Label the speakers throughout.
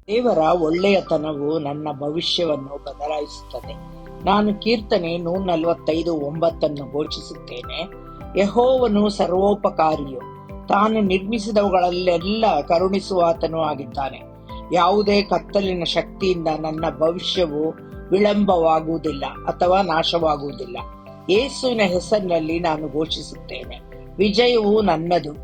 Speaker 1: ದೇವರ ಒಳ್ಳೆಯತನವು ನನ್ನ ಭವಿಷ್ಯವನ್ನು ಬದಲಾಯಿಸುತ್ತದೆ. ನಾನು ಕೀರ್ತನೆ 145:9 ಘೋಷಿಸುತ್ತೇನೆ. ಯೆಹೋವನು ಸರ್ವೋಪಕಾರಿಯು, ತಾನು ನಿರ್ಮಿಸಿದವುಗಳಲ್ಲೆಲ್ಲ ಕರುಣಿಸುವಾತನೂ ಆಗಿದ್ದಾನೆ. ಯಾವುದೇ ಕತ್ತಲಿನ ಶಕ್ತಿಯಿಂದ ನನ್ನ ಭವಿಷ್ಯವು ವಿಳಂಬವಾಗುವುದಿಲ್ಲ ಅಥವಾ ನಾಶವಾಗುವುದಿಲ್ಲ. ಯೇಸುವಿನ ಹೆಸರಿನಲ್ಲಿ ನಾನು ಘೋಷಿಸುತ್ತೇನೆ, ವಿಜಯವು ನನ್ನದು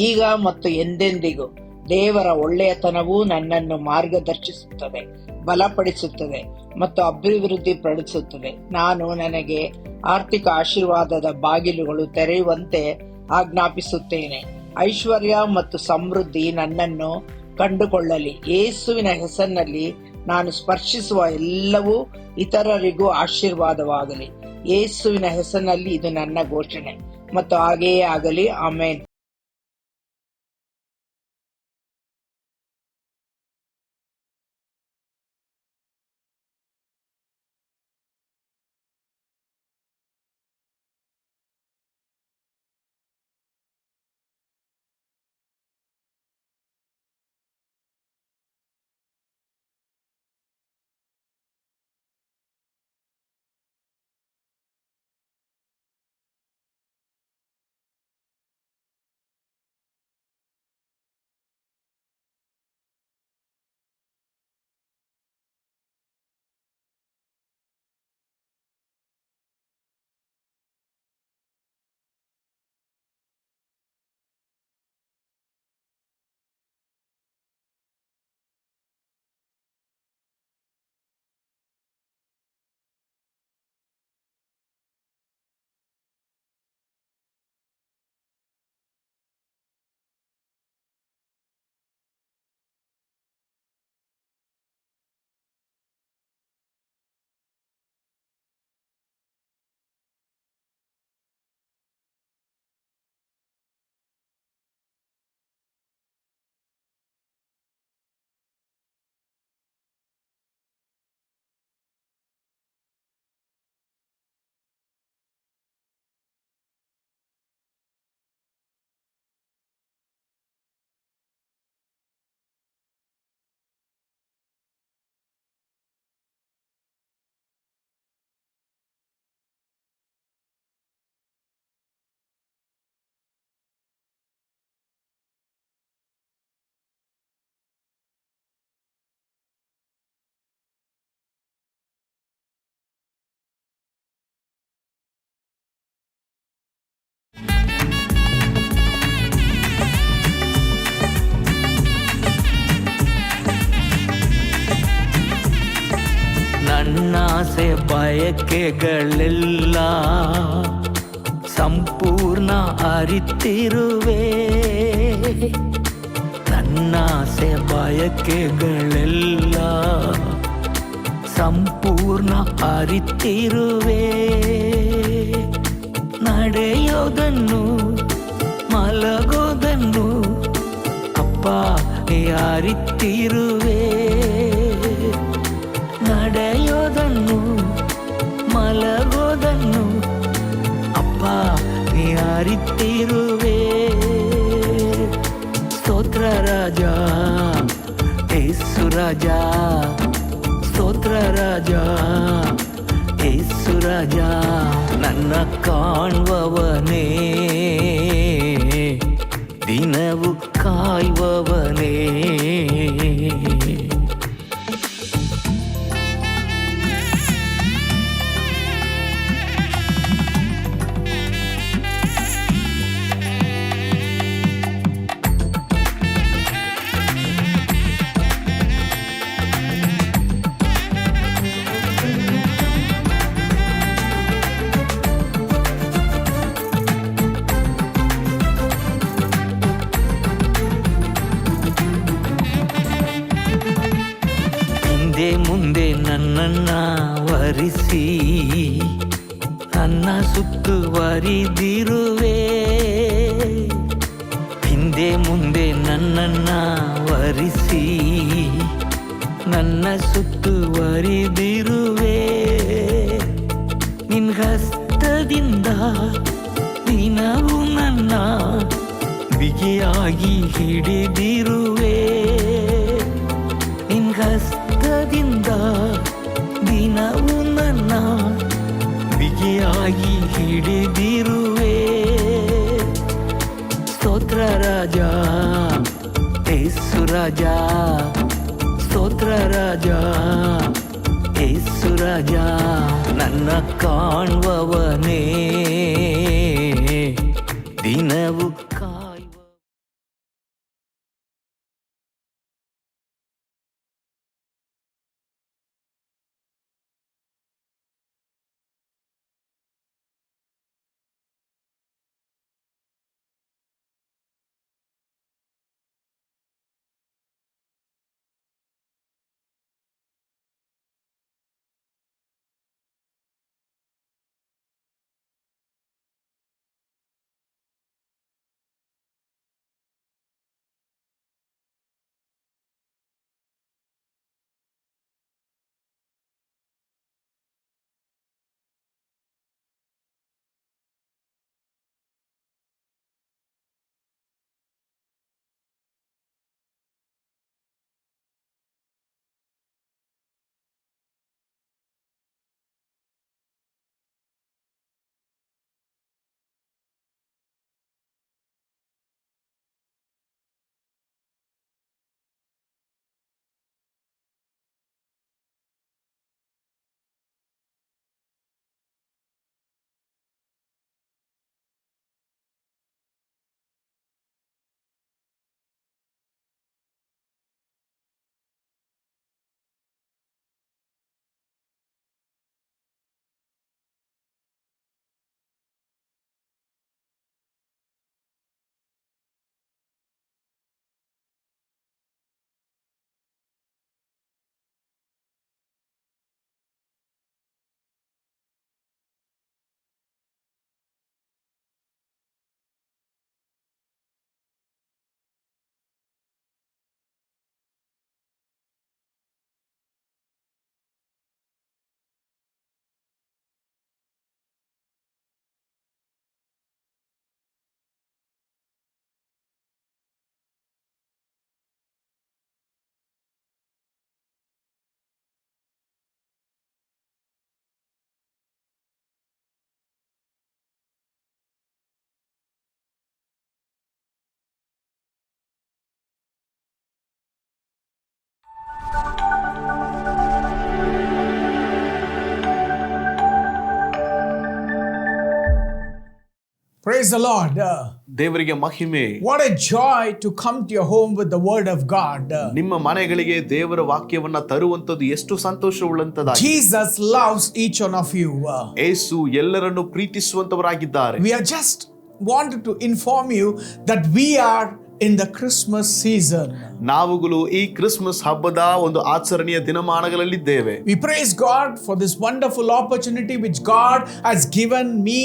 Speaker 1: ಈಗ ಮತ್ತು ಎಂದೆಂದಿಗೂ. ದೇವರ ಒಳ್ಳೆಯತನವು ನನ್ನನ್ನು ಮಾರ್ಗದರ್ಶಿಸುತ್ತದೆ, ಬಲಪಡಿಸುತ್ತದೆ ಮತ್ತು ಅಭಿವೃದ್ಧಿ ಪಡಿಸುತ್ತದೆ. ನಾನು ನನಗೆ ಆರ್ಥಿಕ ಆಶೀರ್ವಾದದ ಬಾಗಿಲುಗಳು ತೆರೆಯುವಂತೆ ಆಜ್ಞಾಪಿಸುತ್ತೇನೆ. ಐಶ್ವರ್ಯ ಮತ್ತು ಸಮೃದ್ಧಿ ನನ್ನನ್ನು ಕಂಡುಕೊಳ್ಳಲಿ. ಯೇಸುವಿನ ಹೆಸರಿನಲ್ಲಿ ನಾನು ಸ್ಪರ್ಶಿಸುವ ಎಲ್ಲವೂ ಇತರರಿಗೂ ಆಶೀರ್ವಾದವಾಗಲಿ. ಯೇಸುವಿನ ಹೆಸರಿನಲ್ಲಿ ಇದು ನನ್ನ ಘೋಷಣೆ ಮತ್ತು ಹಾಗೆಯೇ ಆಗಲಿ. ಆಮೆನ್.
Speaker 2: ನನ್ನಾಸೆ ಬಯಕೆಗಳೆಲ್ಲ ಸಂಪೂರ್ಣ ಅರಿತಿರುವೆ. ನನ್ನಾಸೆ ಬಯಕೆಗಳೆಲ್ಲ ಸಂಪೂರ್ಣ ಅರಿತಿರುವೆ. ನಡೆಯೋದನ್ನು ಮಲಗೋದನ್ನು ಅಪ್ಪ ಅರಿತಿರುವೆ. ನಡೆಯೋದನ್ನು ಮಲಗೋದನ್ನು ಅಪ್ಪ ಅರಿತಿರುವೆ. ಸ್ತೋತ್ರ ರಾಜ ಯೇಸು ರಾಜ, ಸ್ತೋತ್ರ ರಾಜ ಯೇಸು ರಾಜ. ನನ್ನ ಕಾಣುವವನೇ, ದಿನವು ಕಾಯುವವನೇ. ಮುಂದೆ ನನ್ನನ್ನ ವರಿಸಿ ನನ್ನ ಸುತ್ತುವರಿದಿರುವೆ. ಹಿಂದೆ ಮುಂದೆ ನನ್ನನ್ನ ವರಿಸಿ ನನ್ನ ಸುತ್ತುವರಿದಿರುವೆ. ನಿನ್ನ ಹಸ್ತದಿಂದ ದಿನವೂ ನನ್ನ ಬಿಗಿಯಾಗಿ ಹಿಡಿದಿರುವೆ. ನಿನ್ನ ಹಸ್ತದಿಂದ ದಿನವು ನನ್ನ ಬಿಗಿಯಾಗಿ ಹಿಡಿದಿರುವೆ. ಸ್ತೋತ್ರ ರಾಜ ಯೇಸು ರಾಜ, ಸ್ತೋತ್ರ ರಾಜ ಯೇಸು ರಾಜ, ನನ್ನ ಕಾಣುವವನೇ ದಿನವು ಕಾಯುವ.
Speaker 3: Praise the Lord.
Speaker 4: ದೇವರಿಗೆ ಮಹಿಮೆ.
Speaker 3: What a joy to come to your home with the word of God.
Speaker 4: ನಿಮ್ಮ ಮನೆಗಳಿಗೆ ದೇವರ ವಾಕ್ಯವನ್ನ ತರುವಂತದ್ದು ಎಷ್ಟು ಸಂತೋಷವುಳ್ಳಂತದಾಗಿದೆ.
Speaker 3: Jesus loves each one of you.
Speaker 4: ಯೇಸು ಎಲ್ಲರನ್ನು ಪ್ರೀತಿಸುವಂತವರಾಗಿದ್ದಾರೆ.
Speaker 3: We are just wanted to inform you that we are in the Christmas season.
Speaker 4: ನಾವುಗಳು ಈ Christmas ಹಬ್ಬದ ಒಂದು ಆಚರಣೆಯ ದಿನಮಾನಗಳಲ್ಲಿದ್ದೇವೆ.
Speaker 3: We praise God for this wonderful opportunity which God has given me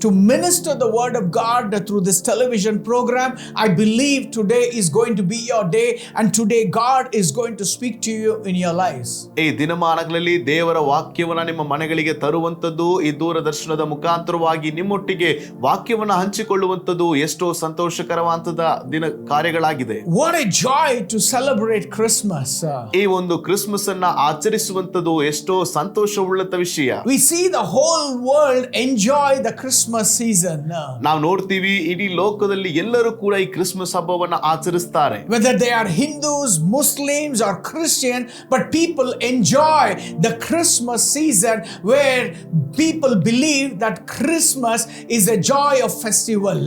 Speaker 3: to minister the word of God through this television program. I believe today is going to be your day and today God is going to speak to you in your lives.
Speaker 4: ಈ ದಿನಮಾನಗಳಲ್ಲಿ ದೇವರ ವಾಕ್ಯವನ್ನ ನಿಮ್ಮ ಮನೆಗಳಿಗೆ ತರುವಂತದ್ದು, ಈ ದೂರದರ್ಶನದ ಮುಖಾಂತರವಾಗಿ ನಿಮ್ಮೊಟ್ಟಿಗೆ ವಾಕ್ಯವನ್ನ ಹಂಚಿಕೊಳ್ಳುವಂತದ್ದು ಎಷ್ಟೋ ಸಂತೋಷಕರವಾದಂತ ದಿನ ಕಾರ್ಯಗಳಾಗಿದೆ.
Speaker 3: What a joy to celebrate Christmas.
Speaker 4: ಈ ಒಂದು ಕ್ರಿಸ್ಮಸ್ ಅನ್ನ ಆಚರಿಸುವಂತದ್ದು ಎಷ್ಟೋ ಸಂತೋಷವುಳ್ಳಂತ ವಿಷಯ.
Speaker 3: We see the whole world enjoy the Christmas season.
Speaker 4: ನಾವು ನೋಡ್ತೀವಿ ಇಡೀ ಲೋಕದಲ್ಲಿ ಎಲ್ಲರೂ ಕೂಡ ಈ ಕ್ರಿಸ್ಮಸ್ ಹಬ್ಬವನ್ನ ಆಚರಿಸ್ತಾರೆ.
Speaker 3: Whether they are Hindus, Muslims or Christian, but people enjoy the Christmas season where people believe that Christmas is a joy of festival.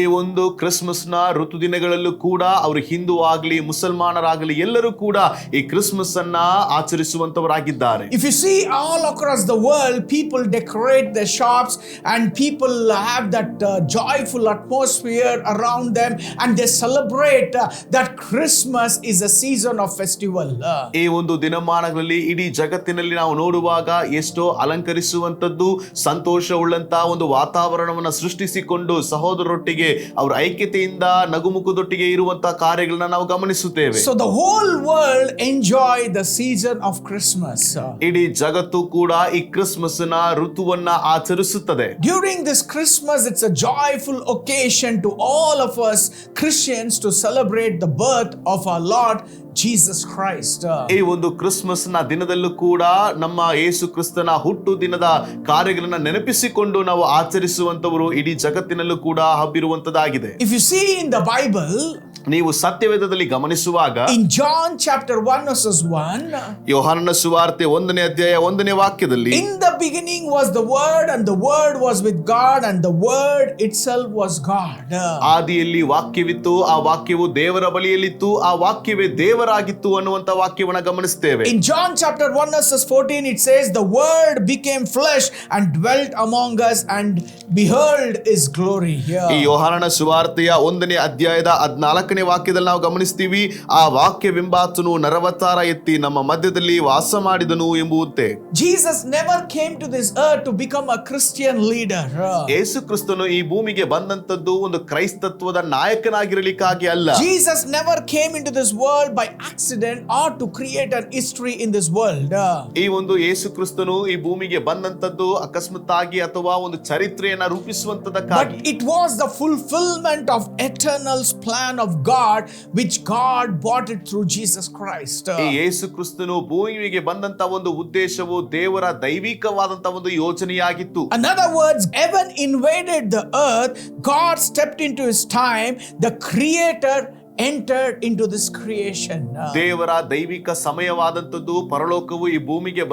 Speaker 4: ಈ ಒಂದು ಕ್ರಿಸ್ಮಸ್ ನ ಋತು ದಿನಗಳಲ್ಲಿ ಕೂಡ ಅವರು ಹಿಂದೂ ಆಗಲಿ ಮುಸಲ್ಮಾನರಾಗಲಿ ಎಲ್ಲರೂ ಕೂಡ ಈ ಕ್ರಿಸ್ಮಸ್ ಅನ್ನ ಆಚರಿಸುವಂತವರಾಗಿದ್ದಾರೆ.
Speaker 3: If you see all across the world, people decorate their shops and people have that joyful atmosphere around them and they celebrate that Christmas is a season of festival.
Speaker 4: ಈ ಒಂದು ದಿನಮಾನಗಳಲ್ಲಿ ಇಡೀ ಜಗತ್ತಿನಲ್ಲಿ ನಾವು ನೋಡುವಾಗ ಎಷ್ಟೋ ಅಲಂಕರಿಸುವಂತದ್ದು, ಸಂತೋಷವುಳ್ಳಂತ ಒಂದು ವಾತಾವರಣವನ್ನ ಸೃಷ್ಟಿಸಿಕೊಂಡು ಸಹೋದರರೊಟ್ಟಿಗೆ ಅವರ ಐಕ್ಯತೆಯಿಂದ ನಗುಮುಖದೊಟ್ಟಿಗೆ ಇರುವಂತಹ ಕಾರ್ಯಗಳನ್ನ ನಾವು ಗಮನಿಸುತ್ತೇವೆ.
Speaker 3: So the whole world enjoy the season of Christmas.
Speaker 4: ಇಡೀ ಜಗತ್ತು ಕೂಡ ಈ ಕ್ರಿಸ್ಮಸ್ ನ ಋತುವನ್ನ ಆಚರಿಸುತ್ತದೆ.
Speaker 3: During this Christmas, it's a joyful occasion to all of us Christians to celebrate the birth of our Lord Jesus Christ.
Speaker 4: ಈ ಒಂದು Christmas ನ ದಿನದಲ್ಲೂ ಕೂಡ ನಮ್ಮ ಯೇಸು ಕ್ರಿಸ್ತನ ಹುಟ್ಟು ದಿನದ ಕಾರ್ಯಗಳನ್ನ ನೆನಪಿಸಿಕೊಂಡು ನಾವು ಆಚರಿಸುವಂತವರು ಇಡೀ ಜಗತ್ತಿನಲ್ಲೂ ಕೂಡ ಹಬ್ಬಿರುವಂತದ್ದಾಗಿದೆ.
Speaker 3: If you see in the Bible,
Speaker 4: ನೀವು ಸತ್ಯವೇದದಲ್ಲಿ ಗಮನಿಸುವಾಗ
Speaker 3: in John chapter 1 verses 1,
Speaker 4: ಯೋಹಾನನ ಸುವಾರ್ತೆ 1ನೇ ಅಧ್ಯಾಯ 1ನೇ ವಾಕ್ಯದಲ್ಲಿ,
Speaker 3: in the beginning was the Word, and the Word was with God, and the Word itself was God.
Speaker 4: ಆದಿಯಲ್ಲಿ ವಾಕ್ಯವಿತ್ತು, ಆ ವಾಕ್ಯವು ದೇವರ ಬಳಿಯಲ್ಲಿತ್ತು, ಆ ವಾಕ್ಯವೇ ದೇವರಾಗಿತ್ತು ಅನ್ನುವಂತ ವಾಕ್ಯವನ್ನ ಗಮನಿಸ್ತೇವೆ.
Speaker 3: In John chapter 1 verses 14 it says, the Word became flesh and dwelt among us, and beheld his glory.
Speaker 4: ಈ ಯೋಹಾನನ ಸುವಾರ್ತೆಯ 1ನೇ ಅಧ್ಯಾಯದ 14ನೇ ವಾಕ್ಯದಲ್ಲಿ ನಾವು ಗಮನಿಸ್ತೀವಿ, ಆ ವಾಕ್ಯವೆಂಬಾತನು ನರವತಾರ ಎತ್ತಿ ನಮ್ಮ ಮಧ್ಯದಲ್ಲಿ ವಾಸ ಮಾಡಿದನು ಎಂಬುದೇ.
Speaker 3: Jesus never came to this earth to become a Christian leader.
Speaker 4: ಯೇಸು ಕ್ರಿಸ್ತನು ಈ ಭೂಮಿಗೆ ಬಂದಂತದ್ದು ಒಂದು ಕ್ರೈಸ್ತತ್ವದ ನಾಯಕನಾಗಿರಲಿಕ್ಕಾಗಿ ಅಲ್ಲ.
Speaker 3: Jesus never came into this world by accident or to create an history in this world.
Speaker 4: ಈ ಒಂದು ಯೇಸು ಕ್ರಿಸ್ತನು ಈ ಭೂಮಿಗೆ ಬಂದಂತದ್ದು ಅಕಸ್ಮಾತ್ತಾಗಿ ಅಥವಾ ಒಂದು ಚರಿತ್ರೆಯನ್ನ ರೂಪಿಸುವಂತದಕ್ಕಾಗಿ.
Speaker 3: But it was the fulfillment of eternal plan of God, which God brought it through Jesus Christ.
Speaker 4: ಈ ಯೇಸು ಕ್ರಿಸ್ತನು ಭೂಮಿಗೆ ಬಂದಂತ ಒಂದು ಉದ್ದೇಶವು ದೇವರ ದೈವಿಕವಾದಂತ ಒಂದು ಯೋಜನೆಯಾಗಿತ್ತು.
Speaker 3: In other words, heaven invaded the earth, God stepped into his time, the creator entered into this creation.
Speaker 4: ದೇವರ ದೈವಿಕ ಸಮಯವಾದಂತದ್ದು ಪರಲೋಕವು ಈ ಭೂಮಿಗೆ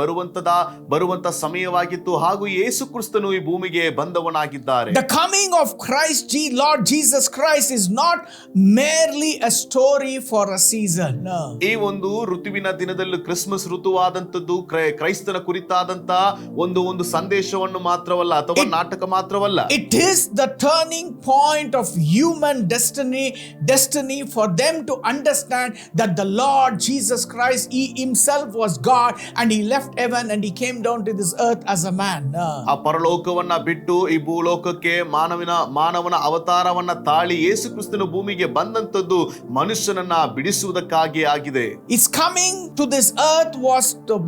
Speaker 4: ಬರುವಂತ ಸಮಯವಾಗಿತ್ತು, ಹಾಗೂ ಯೇಸು ಕ್ರಿಸ್ತನು ಈ ಭೂಮಿಗೆ ಬಂದವನಾಗಿದ್ದಾರೆ.
Speaker 3: The coming of Christ, Lord Jesus Christ, is not merely a story for a season.
Speaker 4: ಈ ಒಂದು ಋತುವಿನ ದಿನದಲ್ಲಿ ಕ್ರಿಸ್ಮಸ್ ಋತುವಾದಂತದ್ದು ಕ್ರೈಸ್ತನ ಕುರಿತಾದಂತ ಒಂದು ಸಂದೇಶವನ್ನು ಮಾತ್ರವಲ್ಲ ಅಥವಾ ನಾಟಕ ಮಾತ್ರವಲ್ಲ.
Speaker 3: It is the turning point of human destiny for them to understand that the Lord Jesus Christ, he himself was God, and he left heaven and he came down to this earth as a man.
Speaker 4: ಆ ಪರಲೋಕವನ್ನ ಬಿಟ್ಟು ಈ ಭೂಲೋಕಕ್ಕೆ ಮಾನವನ ಅವತಾರವನ್ನ ತಾಳಿ ಯೇಸು ಕ್ರಿಸ್ತನು ಭೂಮಿಗೆ ಬಂದಂತದ್ದು ಮನುಷ್ಯನನ್ನ ಬಿಡಿಸುವುದಕ್ಕಾಗಿ ಆಗಿದೆ.
Speaker 3: His coming to this earth was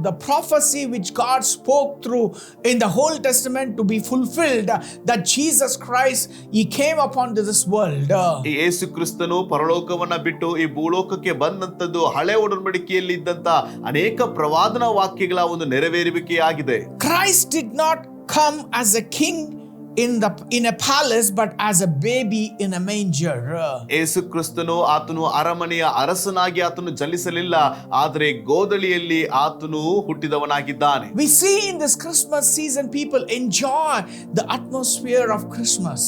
Speaker 3: the prophecy which God spoke through in the Old Testament to be fulfilled, that Jesus Christ, he came upon this world.
Speaker 4: ಈ ಯೇಸು ಕ್ರಿಸ್ತನು ಪರಲೋಕವನ್ನ ಬಿಟ್ಟು ಈ ಭೂಲೋಕಕ್ಕೆ ಬಂದಂತದ್ದು ಹಳೆ ಒಡಂಬಡಿಕೆಯಲ್ಲಿ ಇದ್ದಂತ ಅನೇಕ ಪ್ರವಾದನ ವಾಕ್ಯಗಳ ಒಂದು ನೆರವೇರುವಿಕೆಯಾಗಿದೆ.
Speaker 3: Christ did not come as a king in a palace, but as a baby in a manger.
Speaker 4: ಯೇಸು ಕ್ರಿಸ್ತನು ಆತನು ಅರಮನೆಯ ಅರಸನಾಗಿ ಆತನು ಜನಿಸಲಿಲ್ಲ, ಆದರೆ ಗೋದಲಿಯಲ್ಲಿ ಆತನು ಹುಟ್ಟಿದವನಾಗಿದ್ದಾನೆ.
Speaker 3: We see in this Christmas season people enjoy the atmosphere of Christmas.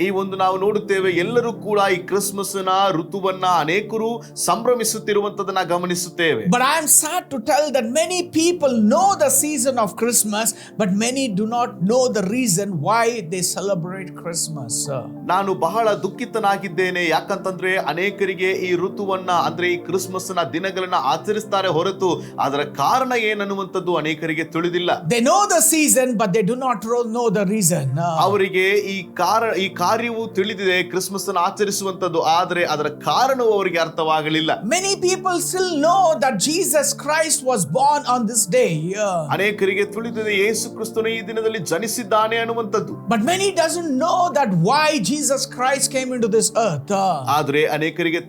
Speaker 4: ಈ ಒಂದು ನಾವು ನೋಡುತ್ತೇವೆ, ಎಲ್ಲರೂ ಕೂಡ ಈ ಕ್ರಿಸ್ಮಸ್ ನ ಋತುವನ್ನ ಅನೇಕರು ಸಂಭ್ರಮಿಸುತ್ತಿರುವಂತದನ್ನ ಗಮನಿಸುತ್ತೇವೆ.
Speaker 3: But I am sad to tell that many people know the season of Christmas, but many do not know the reason why they celebrate Christmas.
Speaker 4: ನಾನು ಬಹಳ ದುಃಖಿತನಾಗಿದ್ದೇನೆ, ಯಾಕಂತಂದ್ರೆ ಅನೇಕರಿಗೆ ಈ ಋತುವನ್ನ ಅಂದ್ರೆ ಈ ಕ್ರಿಸ್ಮಸ್ ನ ದಿನಗಳನ್ನ ಆಚರಿಸ್ತಾರೆ ಹೊರತು ಅದರ ಕಾರಣ ಏನನ್ನುವಂಥದ್ದು ಅನೇಕರಿಗೆ ತಿಳಿದಿಲ್ಲ.
Speaker 3: They know the season, but they do not know the reason.
Speaker 4: ಅವರಿಗೆ ಈ ಕಾರ್ಯವು ತಿಳಿದಿದೆ, ಕ್ರಿಸ್ಮಸ್ ಅನ್ನು ಆಚರಿಸುವಂತದ್ದು, ಆದರೆ ಅದರ ಕಾರಣವು ಅವರಿಗೆ ಅರ್ಥವಾಗಲಿಲ್ಲ.
Speaker 3: Many people still know that Jesus Christ was born on this day.
Speaker 4: ಅನೇಕರಿಗೆ ತಿಳಿದಿದೆ ಯೇಸು ಕ್ರಿಸ್ತನು ಈ ದಿನದಲ್ಲಿ ಜನಿಸಿದ್ದಾನೆ ಅನ್ನುವಂಥದ್ದು.
Speaker 3: But many doesn't know that why Jesus Christ came into this earth.
Speaker 4: ಆದರೆ ಅನೇಕರಿಗೆ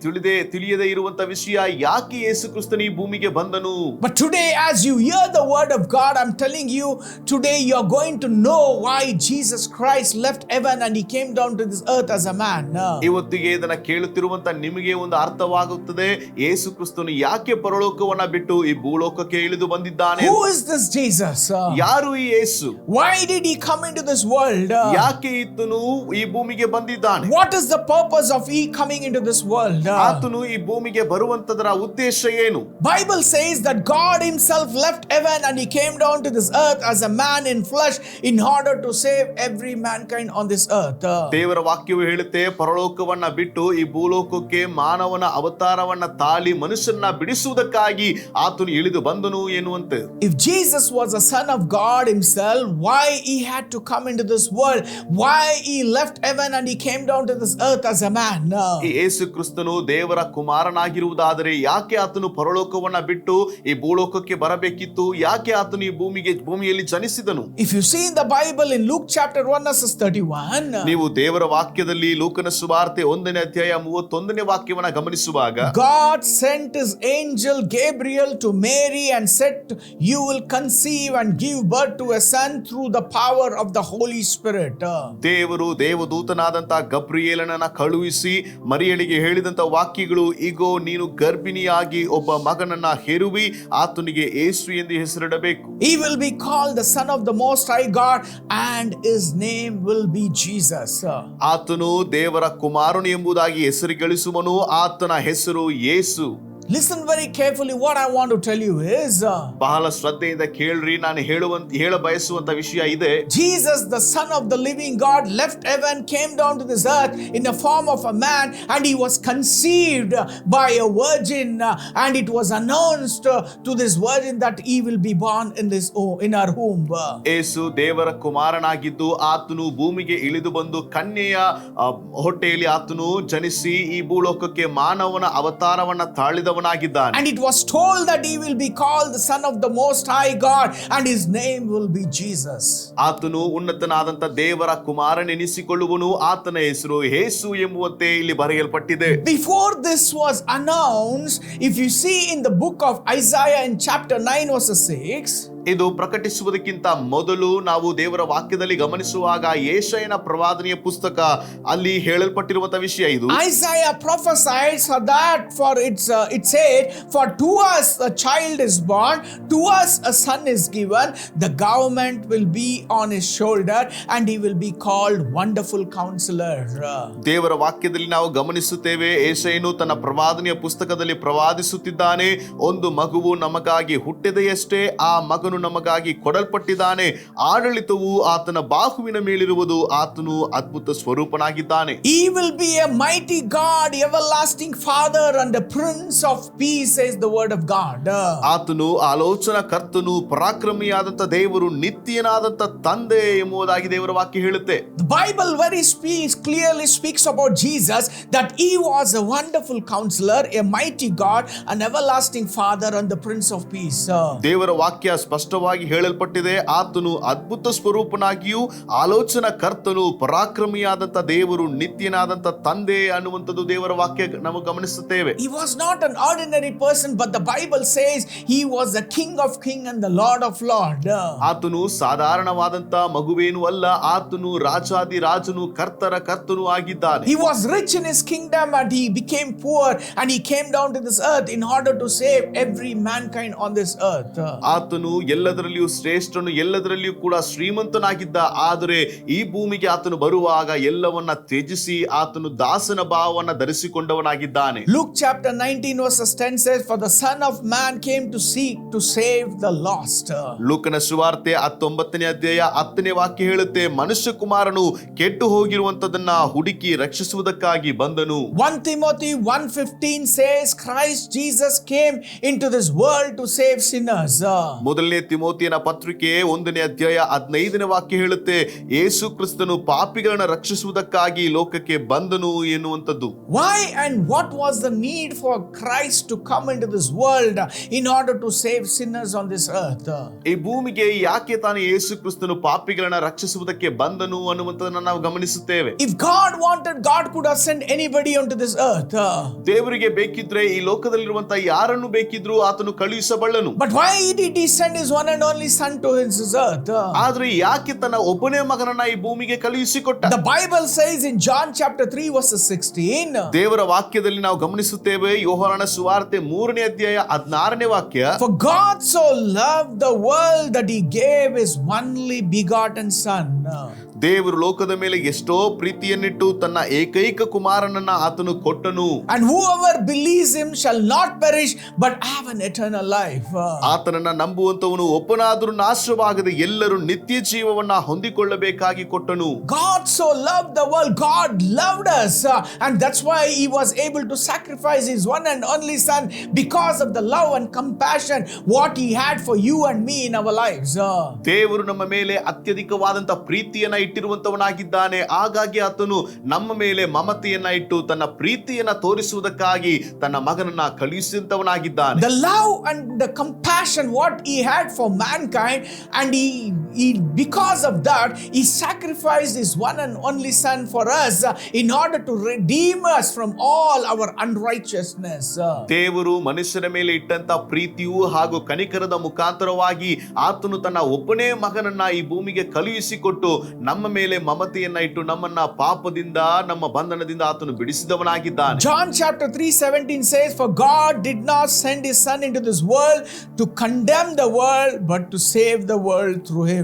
Speaker 4: ತಿಳಿಯದೇ ಇರುವಂತ ವಿಷಯ, ಯಾಕೆ ಯೇಸು ಕ್ರಿಸ್ತನು ಈ ಭೂಮಿಗೆ ಬಂದನು.
Speaker 3: But today, as you hear the word of God, I'm telling you, today you are going to know why Jesus Christ left heaven and he came down to this earth as a man.
Speaker 4: ಇವತ್ತಿಗೆ ಇದನ್ನ ಕೇಳುತ್ತಿರುವಂತ ನಿಮಗೆ ಒಂದು ಅರ್ಥವಾಗುತ್ತದೆ, ಯೇಸು ಕ್ರಿಸ್ತನು ಯಾಕೆ ಪರಲೋಕವನ್ನ ಬಿಟ್ಟು ಈ ಭೂಲೋಕಕ್ಕೆ ಇಳಿದು ಬಂದಿದ್ದಾನೆ.
Speaker 3: Who is this Jesus?
Speaker 4: ಯಾರು ಈ ಯೇಸು?
Speaker 3: Why did he come into this world?
Speaker 4: ಯಾಕೆ ಈತನು ಈ ಭೂಮಿಗೆ ಬಂದಿದ್ದಾನೆ?
Speaker 3: What is the purpose of he coming into this world?
Speaker 4: ಆತನು ಈ ಭೂಮಿಗೆ ಬರುವಂತದರ ಉದ್ದೇಶ ಏನು?
Speaker 3: Bible says that God himself left heaven and he came down to this earth as a man in flesh in order to save every mankind on this earth.
Speaker 4: ದೇವರ ವಾಕ್ಯವು ಹೇಳುತ್ತೆ, ಪರಲೋಕವನ್ನ ಬಿಟ್ಟು ಈ ಭೂಲೋಕಕ್ಕೆ ಮಾನವನ ಅವತಾರವನ್ನ ತಾಳಿ ಮನುಷ್ಯನ ಬಿಡಿಸುವುದಕ್ಕಾಗಿ ಆತನು ಇಳಿದು ಬಂದನು ಎನ್ನುವಂತೆ.
Speaker 3: If Jesus was a son of God himself, why he had to come into this world world, why he left heaven and he came down to this earth as a man.
Speaker 4: ಈ ಯೇಸು ಕ್ರಿಸ್ತನು ದೇವರ ಕುಮಾರನಾಗಿರುವುದಾದರೆ ಯಾಕೆ ಆತನು ಪರಲೋಕವನ್ನ ಬಿಟ್ಟು ಈ ಭೂಲೋಕಕ್ಕೆ ಬರಬೇಕಿತ್ತು? ಯಾಕೆ ಆತನು ಈ ಭೂಮಿಯಲ್ಲಿ ಜನಿಸಿದನು?
Speaker 3: If you see in the Bible in Luke chapter 1 verses 31,
Speaker 4: ನೀವು ದೇವರ ವಾಕ್ಯದಲ್ಲಿ ಲೂಕನ ಸುವಾರ್ತೆ 1ನೇ ಅಧ್ಯಾಯ 31ನೇ ವಾಕ್ಯವನ್ನ ಗಮನಿಸುವಾಗ,
Speaker 3: God sent his angel Gabriel to Mary and said, you will conceive and give birth to a son through the power of the Holy Spirit.
Speaker 4: ದೇವರು ದೇವದೂತನಾದಂತ ಗಬ್ರಿಯೇಲನನ್ನ ಕಳುಹಿಸಿ ಮರಿಯಳಿಗೆ ಹೇಳಿದಂತ ವಾಕ್ಯಗಳು, ಈಗೋ ನೀನು ಗರ್ಭಿಣಿಯಾಗಿ ಒಬ್ಬ ಮಗನನ್ನ ಹೆರುವಿ, ಆತನಿಗೆ ಯೇಸು ಎಂದು ಹೆಸರಿಡಬೇಕು.
Speaker 3: He will be called the Son of the Most High God and his name will be Jesus.
Speaker 4: ಆತನು ದೇವರ ಕುಮಾರನು ಎಂಬುದಾಗಿ ಹೆಸರುಗಳಿಸುವನು, ಆತನ ಹೆಸರು ಯೇಸು.
Speaker 3: Listen very carefully. What I want to tell you is,
Speaker 4: ಬಹಳ ಶ್ರದ್ಧೆಯಿಂದ ಕೇಳ್ರಿ, ನಾನು ಹೇಳ ಬಯಸುವಂತ ವಿಷಯ ಇದೆ.
Speaker 3: Jesus, the Son of the living God, left heaven, came down to this earth in the form of a man, and he was conceived by a virgin, and it was announced to this virgin that he will be born in our womb.
Speaker 4: ಯೇಸು ದೇವರ ಕುಮಾರನಾಗಿದ್ದು ಆತನು ಭೂಮಿಗೆ ಇಳಿದು ಬಂದು ಕನ್ಯೆಯ ಹೊಟ್ಟೆಯಲ್ಲಿ ಆತನು ಜನಿಸಿ ಈ ಭೂಲೋಕಕ್ಕೆ ಮಾನವನ ಅವತಾರವನ್ನ ತಾಳಿದ.
Speaker 3: And it was told that he will be called the Son of the Most High God and his name will be Jesus.
Speaker 4: ಆತನು ಉನ್ನತನಾದಂತ ದೇವರ ಕುಮಾರನೆನಿಸಿಕೊಳ್ಳುವನು, ಆತನ ಹೆಸರು ಯೇಸು ಎಂಬುವಂತೆ ಇಲ್ಲಿ ಬರೆಯಲ್ಪಟ್ಟಿದೆ.
Speaker 3: Before this was announced, if you see in the book of Isaiah in chapter 9 verse 6,
Speaker 4: ಇದು ಪ್ರಕಟಿಸುವುದಕ್ಕಿಂತ ಮೊದಲು ನಾವು ದೇವರ ವಾಕ್ಯದಲ್ಲಿ ಗಮನಿಸುವಾಗ ಯೆಶಾಯನ ಪ್ರವಾದನೆಯ ಪುಸ್ತಕ ಅಲ್ಲಿ ಹೇಳಲ್ಪಟ್ಟಿರುವಂತಹ ವಿಷಯ ಇದು.
Speaker 3: Isaiah prophesied for that, for it said, for to us a child is born, to us a son is given, the government will be on his shoulder and he will be called Wonderful Counselor.
Speaker 4: ದೇವರ ವಾಕ್ಯದಲ್ಲಿ ನಾವು ಗಮನಿಸುತ್ತೇವೆ, ಯೆಶಾಯನು ತನ್ನ ಪ್ರವಾದನೆಯ ಪುಸ್ತಕದಲ್ಲಿ ಪ್ರವಾದಿಸುತ್ತಿದ್ದಾನೆ, ಒಂದು ಮಗುವು ನಮಗಾಗಿ ಹುಟ್ಟಿದೆಯಷ್ಟೇ, ಆ ಮಗನು ನಮಗಾಗಿ ಕೊಡಲ್ಪಟ್ಟಿದ್ದಾನೆ, ಆಡಳಿತವು ಆತನ ಬಾಹುವಿನ ಮೇಲಿರುವುದು, ಆತನು ಅದ್ಭುತ ಸ್ವರೂಪನಾಗಿದ್ದಾನೆ.
Speaker 3: He will be a mighty God, everlasting Father and the Prince of Peace, says the word of God.
Speaker 4: ಆತನು ಆಲೋಚನಾ ಕರ್ತನು, ಪರಾಕ್ರಮಿಯಾದಂತ ದೇವರು, ನಿತ್ಯನಾದಂತ ತಂದೆ ಎಂಬುದಾಗಿ ದೇವರ ವಾಕ್ಯ ಹೇಳುತ್ತೆ.
Speaker 3: The Bible very clearly speaks about Jesus, that he was a wonderful counselor, a mighty God, an everlasting Father and the Prince of Peace.
Speaker 4: ದೇವರ ವಾಕ್ಯ ಸ್ಪಷ್ಟವಾಗಿ ಹೇಳಲ್ಪಟ್ಟಿದೆ, ಆತನು ಅದ್ಭುತ ಸ್ವರೂಪನಾಗಿಯೂ ಆಲೋಚನಾ ಕರ್ತನು, ಪರಾಕ್ರಮಿಯಾದಂತ ದೇವರು, ನಿತ್ಯನಾದಂತ ತಂದೆ ಅನ್ನುವಂಥದ್ದು ದೇವರ ವಾಕ್ಯ ನಾವು ಗಮನಿಸುತ್ತೇವೆ.
Speaker 3: He was not an ordinary person, but the Bible says he was the King of Kings and the Lord of Lords.
Speaker 4: ಆತನು ಸಾಧಾರಣವಾದಂತ ಮಗುವೇನು ಅಲ್ಲ, ಆತನು ರಾಜಾದಿ ರಾಜನು, ಕರ್ತರ ಕರ್ತನು ಆಗಿದ್ದಾನೆ.
Speaker 3: He was rich in his kingdom and he became poor and he came down to this earth in order to save every mankind on this earth.
Speaker 4: ಆತನು ಎಲ್ಲದರಲ್ಲಿಯೂ ಶ್ರೇಷ್ಠನು, ಎಲ್ಲದರಲ್ಲಿಯೂ ಕೂಡ ಶ್ರೀಮಂತನಾಗಿದ್ದ, ಆದರೆ ಈ ಭೂಮಿಗೆ ಆತನು ಬರುವಾಗ ಎಲ್ಲವನ್ನ ತ್ಯಜಿಸಿ ಆತನು ದಾಸನ ಭಾವವನ್ನ ಧರಿಸಿಕೊಂಡವನಾಗಿದ್ದಾನೆ.
Speaker 3: Luke chapter 19 verses 10 says, for the Son of Man came to seek to save the lost.
Speaker 4: ಲೂಕನ ಸುವಾರ್ತೆ 19ನೇ ಅಧ್ಯಾಯ 10ನೇ ವಾಕ್ಯ ಹೇಳುತ್ತೆ, ಮನುಷ್ಯ ಕುಮಾರನು ಕೆಟ್ಟು ಹೋಗಿರುವಂತದನ್ನ ಹುಡುಕಿ ರಕ್ಷಿಸುವುದಕ್ಕಾಗಿ ಬಂದನು.
Speaker 3: 1 Timothy 1:15 says, Christ Jesus came into this world to save sinners.
Speaker 4: ಮೊದಲನೇ ತಿಮೋತಿಯನ ಪತ್ರಿಕೆ 1ನೇ ಅಧ್ಯಾಯ 15ನೇ ವಾಕ್ಯ ಹೇಳುತ್ತೆ, ಯೇಸು ಕ್ರಿಸ್ತನು ಪಾಪಿಗಳನ್ನ ರಕ್ಷಿಸುವುದಕ್ಕಾಗಿ ಲೋಕಕ್ಕೆ ಬಂದನು ಎನ್ನುವಂಥದ್ದು.
Speaker 3: Why and what was the need for Christ to come into this world in order to save sinners on this earth?
Speaker 4: ಈ ಭೂಮಿಗೆ ಯಾಕೆ ತಾನು ಯೇಸು ಕ್ರಿಸ್ತನು ಪಾಪಿಗಳನ್ನ ರಕ್ಷಿಸುವುದಕ್ಕೆ ಬಂದನು ಅನ್ನುವಂಥದ್ದನ್ನ ನಾವು ಗಮನಿಸುತ್ತೇವೆ.
Speaker 3: If God wanted, God could have sent anybody onto this earth.
Speaker 4: ದೇವರಿಗೆ ಬೇಕಿದ್ರೆ ಈ ಲೋಕದಲ್ಲಿರುವಂತ ಯಾರನ್ನು ಬೇಕಿದ್ರು ಆತನು ಕಳುಹಿಸಬಲ್ಲನು.
Speaker 3: But why did he send his one and only son to his earth?
Speaker 4: ಆದ್ರೆ ಯಾಕೆ ತನ್ನ ಒಬ್ಬನೇ ಮಗನನ್ನ ಈ ಭೂಮಿಗೆ ಕಳುಹಿಸಿಕೊಟ್ಟ?
Speaker 3: The Bible says in John chapter 3 verses 16,
Speaker 4: ದೇವರ ವಾಕ್ಯದಲ್ಲಿ ನಾವು ಗಮನಿಸುತ್ತೇವೆ, ಯೋಹಾನನ ಸುವಾರ್ತೆ 3ನೇ ಅಧ್ಯಾಯ 16ನೇ ವಾಕ್ಯ,
Speaker 3: for God so loved the world that he gave his only begotten son.
Speaker 4: ದೇವರು ಲೋಕದ ಮೇಲೆ ಎಷ್ಟೋ ಪ್ರೀತಿಯನ್ನಿಟ್ಟು ತನ್ನ ಏಕೈಕ ಕುಮಾರನನ್ನ ಆತನು ಕೊಟ್ಟನು.
Speaker 3: And whoever believes him shall not perish but have an eternal life.
Speaker 4: ಆತನನ್ನ ನಂಬುವಂತವನು ಒಬ್ಬನಾದರೂ ನಾಶವಾಗದೆ ಎಲ್ಲರೂ ನಿತ್ಯ ಜೀವವನ್ನ ಹೊಂದಿಕೊಳ್ಳಬೇಕಾಗಿ ಕೊಟ್ಟನು.
Speaker 3: God so loved the world, God loved us, and that's why he was able to sacrifice his one and only son because of the love and compassion what he had for you and me in our lives.
Speaker 4: ದೇವರು ನಮ್ಮ ಮೇಲೆ ಅತ್ಯಧಿಕವಾದಂತ ಪ್ರೀತಿಯನ್ನ ಇಟ್ಟಿರುವಂತವನಾಗಿದ್ದಾನೆ. ಹಾಗಾಗಿ ಆತನು ನಮ್ಮ ಮೇಲೆ ಮಮತೆಯನ್ನ ಇಟ್ಟು ತನ್ನ ಪ್ರೀತಿಯನ್ನ ತೋರಿಸುವುದಕ್ಕಾಗಿ ತನ್ನ ಮಗನನ್ನ ಕಳುಹಿಸಿದಂತವನಾಗಿದ್ದಾನೆ.
Speaker 3: The love and the compassion what he had for mankind, and he because of that he sacrificed his one and only son for us in order to redeem us from all our unrighteousness.
Speaker 4: ದೇವರು ಮನುಷ್ಯರ ಮೇಲೆ ಇಟ್ಟಂತ ಪ್ರೀತಿಯು ಹಾಗೂ ಕನಿಕರದ ಮುಖಾಂತರವಾಗಿ ಆತನು ತನ್ನ ಒಬ್ಬನೇ ಮಗನನ್ನ ಈ ಭೂಮಿಗೆ ಕಳುಹಿಸಿಕೊಟ್ಟು ನಮ್ಮ ಮೇಲೆ ಮಮತೆಯನ್ನ ಇಟ್ಟು ನಮ್ಮನ್ನ ಪಾಪದಿಂದ ನಮ್ಮ ಬಂಧನದಿಂದ ಆತನು ಬಿಡಿಸಿದವನಾಗಿದ್ದಾನೆ.
Speaker 3: John chapter 3:17 says, for God did not send his son into this world to condemn the world but to save the world through him.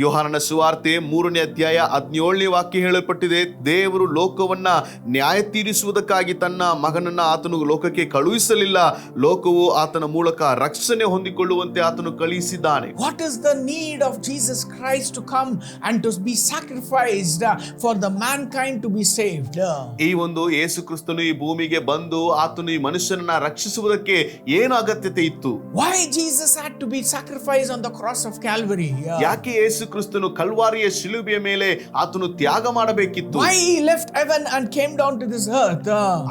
Speaker 4: ಯೋಹಾನನ ಸುವಾರ್ತೆ 3ನೇ ಅಧ್ಯಾಯ 17ನೇ ವಾಕ್ಯ ಹೇಳಲ್ಪಟ್ಟಿದೆ, ದೇವರು ಲೋಕವನ್ನ ನ್ಯಾಯ ತೀರಿಸುವುದಕ್ಕಾಗಿ ತನ್ನ ಮಗನನ್ನ ಆತನು ಲೋಕಕ್ಕೆ ಕಳುಹಿಸಲಿಲ್ಲ, ಲೋಕವು ಆತನ ಮೂಲಕ ರಕ್ಷಣೆ ಹೊಂದಿಕೊಳ್ಳುವಂತೆ ಆತನು ಕಳುಹಿಸಿದ್ದಾನೆ.
Speaker 3: What is the need of Jesus Christ to come and to be sacrificed for the mankind to be saved?
Speaker 4: ಈ ಒಂದು ಯೇಸು ಕ್ರಿಸ್ತನು ಈ ಭೂಮಿಗೆ ಬಂದು ಆತನು ಈ ಮನುಷ್ಯನನ್ನ ರಕ್ಷಿಸುವುದಕ್ಕೆ ಏನು ಅಗತ್ಯತೆ ಇತ್ತು?
Speaker 3: Why Jesus had to be sacrificed on the cross of Calvary?
Speaker 4: ಯಾಕೆ ಯೇಸು ಕ್ರಿಸ್ತನು ಕಲ್ವಾರಿಯ ಶಿಲುಬೆಯ ಮೇಲೆ ಆತನು ತ್ಯಾಗ ಮಾಡಬೇಕಿತ್ತು?
Speaker 3: Why he left heaven and came down to this earth?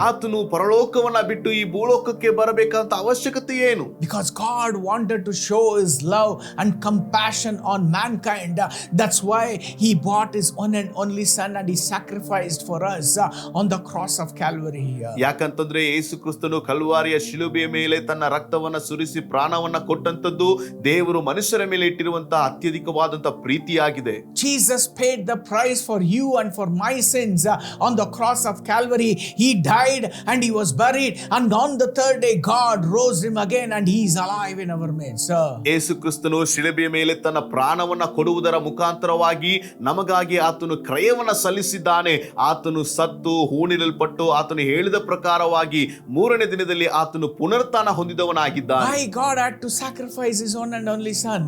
Speaker 4: ಆತನು ಪರಲೋಕವನ್ನ ಬಿಟ್ಟು ಈ ಭೂಲೋಕಕ್ಕೆ ಬರಬೇಕಂತ ಅವಶ್ಯಕತೆ ಏನು?
Speaker 3: Because God wanted to show his love and compassion on mankind. That's why he brought his one and only son and he sacrificed for us on the cross of Calvary.
Speaker 4: ಯಾಕಂತಂದ್ರೆ ಯೇಸು ಕ್ರಿಸ್ತನು ಕಲ್ವಾರಿಯ ಶಿಲುಬೆಯ ಮೇಲೆ ತನ್ನ ರಕ್ತವನ್ನ ಸುರಿಸಿ ಪ್ರಾಣವನ್ನ ಕೊಟ್ಟಂತದ್ದು ದೇವರು ಮನುಷ್ಯರ ಮೇಲೆ ಇಟ್ಟಿರುವಂತಹ ಅತ್ಯಧಿಕವಾದಂತ ಪ್ರೀತಿಯಾಗಿದೆ.
Speaker 3: Jesus paid the price for you and for my sins on the cross of Calvary. He died and he was buried, and on the third day God rose him again and he is alive in our midst.
Speaker 4: ಯೇಸು ಕ್ರಿಸ್ತನು ಶಿಲುಬೆಯ ಮೇಲೆ ತನ್ನ ಪ್ರಾಣವನ್ನ ಕೊಡುವುದರ ಮುಖಾಂತರವಾಗಿ ನಮಗಾಗಿ ಆತನು ಕ್ರಯವನ್ನ ಸಲ್ಲಿಸಿದ್ದಾನೆ. ಆತನು ಸತ್ತು ಹೂಣಿಡಲ್ಪಟ್ಟು ಆತನು ಹೇಳಿದ ಪ್ರಕಾರವಾಗಿ 3ನೇ ದಿನದಲ್ಲಿ ಆತನು ಪುನರುತ್ಥಾನ ಹೊಂದಿದವನಾಗಿದ್ದಾನೆ.
Speaker 3: Why God had to sacrifice his one and only son?